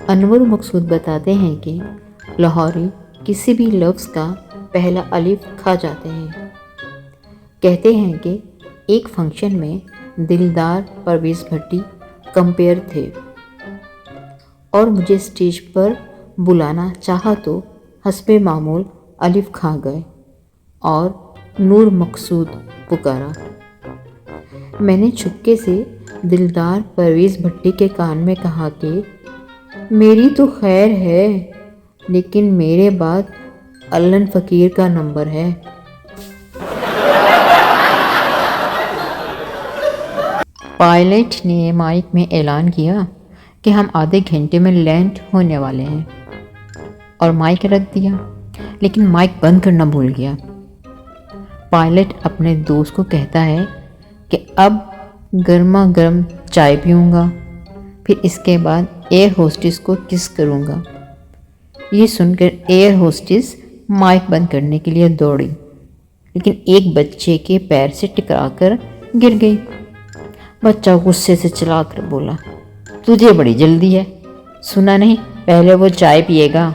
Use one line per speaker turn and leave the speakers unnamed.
انور مقصود بتاتے ہیں کہ لاہوری کسی بھی لفظ کا پہلا الف کھا جاتے ہیں۔ کہتے ہیں کہ ایک فنکشن میں دلدار پرویز بھٹی کمپیئر تھے اور مجھے اسٹیج پر بلانا چاہا تو حسب معمول الف کھا گئے اور نور مقصود پکارا۔ میں نے چپکے سے دلدار پرویز بھٹی کے کان میں کہا کہ میری تو خیر ہے، لیکن میرے بعد علن فقیر کا نمبر ہے۔ پائلٹ نے مائک میں اعلان کیا کہ ہم آدھے گھنٹے میں لینڈ ہونے والے ہیں، اور مائک رکھ دیا، لیکن مائک بند کرنا بھول گیا۔ پائلٹ اپنے دوست کو کہتا ہے کہ اب گرما گرم چائے پیوں گا، پھر اس کے بعد ایئر ہوسٹس کو کس کروں گا۔ یہ سن کر ایئر ہوسٹس مائک بند کرنے کے لیے دوڑی، لیکن ایک بچے کے پیر سے ٹکرا کر گر گئی۔ بچہ غصے سے چلا کر بولا، تجھے بڑی جلدی ہے، سنا نہیں پہلے وہ چائے پیے گا